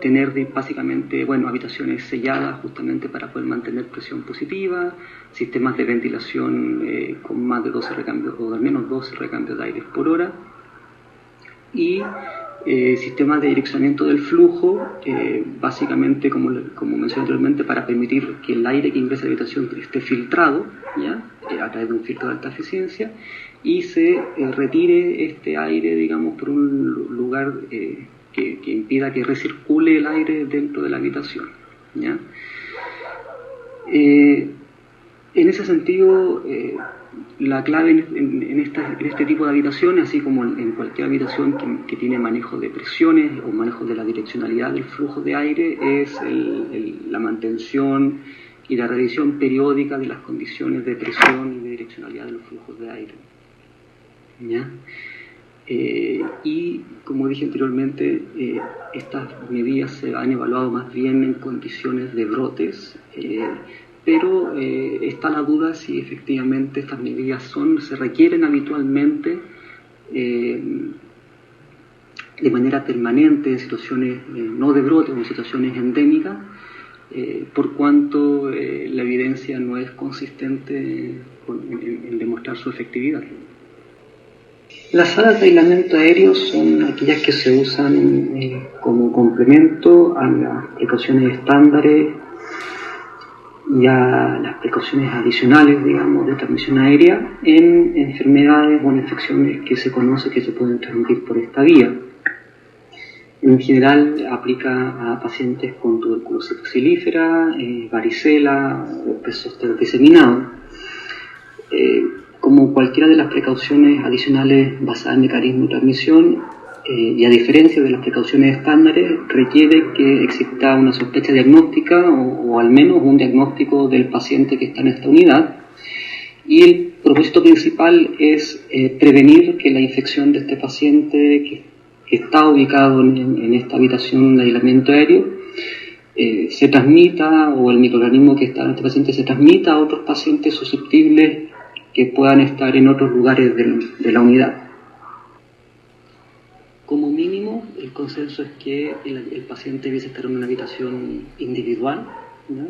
Tener básicamente, habitaciones selladas justamente para poder mantener presión positiva, sistemas de ventilación con más de 12 recambios o al menos 12 recambios de aire por hora, y sistemas de direccionamiento del flujo, básicamente como mencioné anteriormente, para permitir que el aire que ingresa a la habitación esté filtrado, ¿ya? A través de un filtro de alta eficiencia, y se retire este aire, digamos, por un lugar que que impida que recircule el aire dentro de la habitación, ¿ya? En ese sentido, la clave en este tipo de habitaciones, así como en cualquier habitación que tiene manejo de presiones o manejo de la direccionalidad del flujo de aire, es la mantención y la revisión periódica de las condiciones de presión y de direccionalidad de los flujos de aire, ¿ya? Y como dije anteriormente, estas medidas se han evaluado más bien en condiciones de brotes, pero está la duda si efectivamente estas medidas se requieren habitualmente de manera permanente en situaciones no de brote o en situaciones endémicas, por cuanto la evidencia no es consistente en demostrar su efectividad. Las salas de aislamiento aéreo son aquellas que se usan como complemento a las precauciones estándares y a las precauciones adicionales, digamos, de transmisión aérea en enfermedades o en infecciones que se conoce que se pueden transmitir por esta vía. En general aplica a pacientes con tuberculosis xilífera, varicela o zoster diseminado. Como cualquiera de las precauciones adicionales basadas en mecanismo de transmisión, y a diferencia de las precauciones estándares, requiere que exista una sospecha diagnóstica o al menos un diagnóstico del paciente que está en esta unidad. Y el propósito principal es prevenir que la infección de este paciente que está ubicado en esta habitación de aislamiento aéreo se transmita, o el microorganismo que está en este paciente se transmita a otros pacientes susceptibles que puedan estar en otros lugares de la unidad. Como mínimo, el consenso es que el paciente debe estar en una habitación individual, ¿no?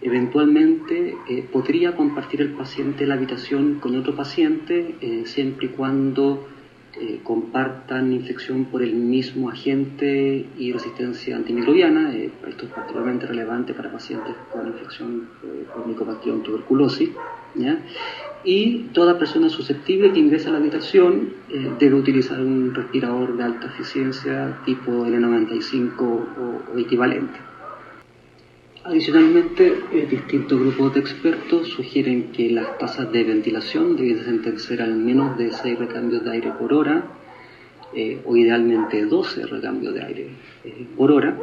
Eventualmente podría compartir el paciente la habitación con otro paciente siempre y cuando compartan infección por el mismo agente y resistencia antimicrobiana. Esto es particularmente relevante para pacientes con infección por Mycobacterium tuberculosis, ¿ya? Y toda persona susceptible que ingrese a la habitación debe utilizar un respirador de alta eficiencia tipo N95 o equivalente. Adicionalmente, distintos grupos de expertos sugieren que las tasas de ventilación deben ser al menos de 6 recambios de aire por hora, o idealmente 12 recambios de aire por hora,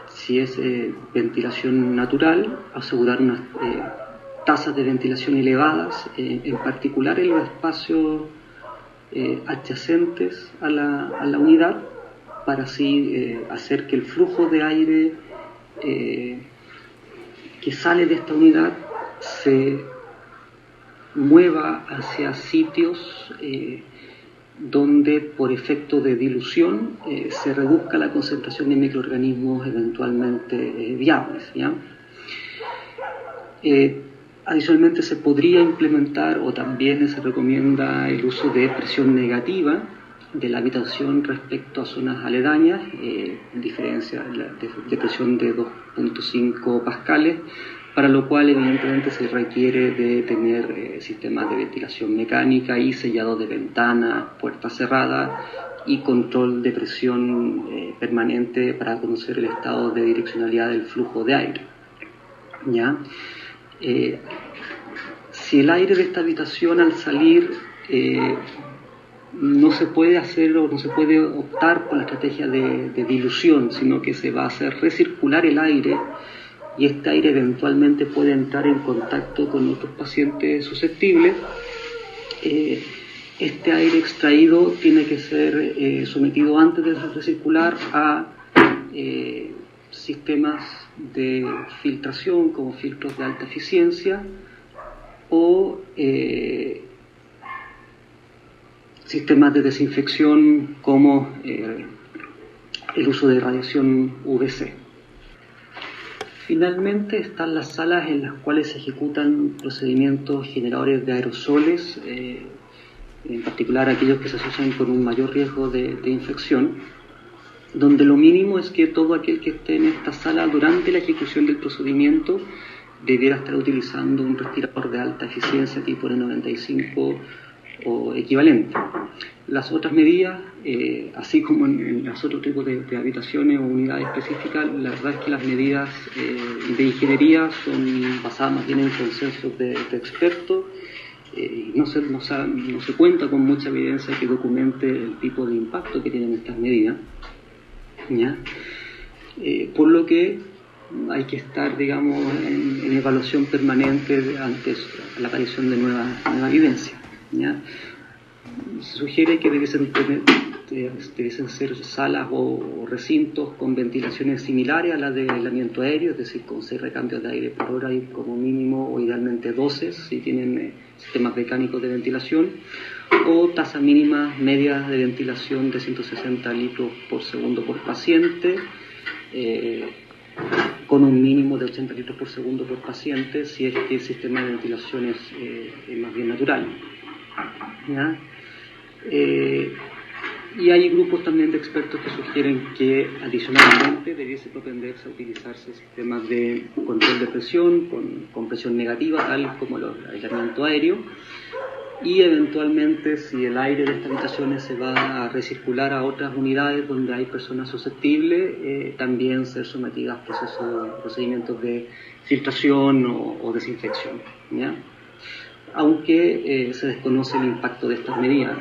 si es ventilación natural, asegurar unas tasas de ventilación elevadas, en particular en los espacios adyacentes a la unidad, para así hacer que el flujo de aire que sale de esta unidad se mueva hacia sitios donde por efecto de dilución se reduzca la concentración de microorganismos eventualmente viables, ¿ya? Adicionalmente se podría implementar, o también se recomienda, el uso de presión negativa de la habitación respecto a zonas aledañas, diferencia de presión de 2.5 pascales, para lo cual evidentemente se requiere de tener sistemas de ventilación mecánica y sellado de ventanas, puertas cerradas y control de presión permanente para conocer el estado de direccionalidad del flujo de aire, ¿ya? Si el aire de esta habitación al salir no se puede hacer o no se puede optar por la estrategia de dilución, sino que se va a hacer recircular el aire, y este aire eventualmente puede entrar en contacto con otros pacientes susceptibles. Este aire extraído tiene que ser sometido antes de recircular a sistemas de filtración como filtros de alta eficiencia o sistemas de desinfección como el uso de radiación UVC. Finalmente están las salas en las cuales se ejecutan procedimientos generadores de aerosoles, en particular aquellos que se asocian con un mayor riesgo de infección, donde lo mínimo es que todo aquel que esté en esta sala durante la ejecución del procedimiento debiera estar utilizando un respirador de alta eficiencia tipo N95 o equivalente. Las otras medidas, así como en los otros tipos de habitaciones o unidades específicas, la verdad es que las medidas de ingeniería son basadas más bien en consensos de expertos. No se cuenta con mucha evidencia que documente el tipo de impacto que tienen estas medidas, ¿ya? Por lo que hay que estar, digamos, en evaluación permanente ante la aparición de nueva evidencia, ¿ya? Se sugiere que debiesen ser salas o recintos con ventilaciones similares a las de aislamiento aéreo, es decir, con 6 recambios de aire por hora y como mínimo o idealmente 12 si tienen sistemas mecánicos de ventilación, o tasas mínimas medias de ventilación de 160 litros por segundo por paciente, con un mínimo de 80 litros por segundo por paciente si es que el sistema de ventilación es más bien natural, ¿ya? Y hay grupos también de expertos que sugieren que adicionalmente debiese propenderse a utilizarse sistemas de control de presión con presión negativa, tal como el aislamiento aéreo, y eventualmente si el aire de estas habitaciones se va a recircular a otras unidades donde hay personas susceptibles, también ser sometidas a procedimientos de filtración o desinfección, ¿ya? Aunque se desconoce el impacto de estas medidas.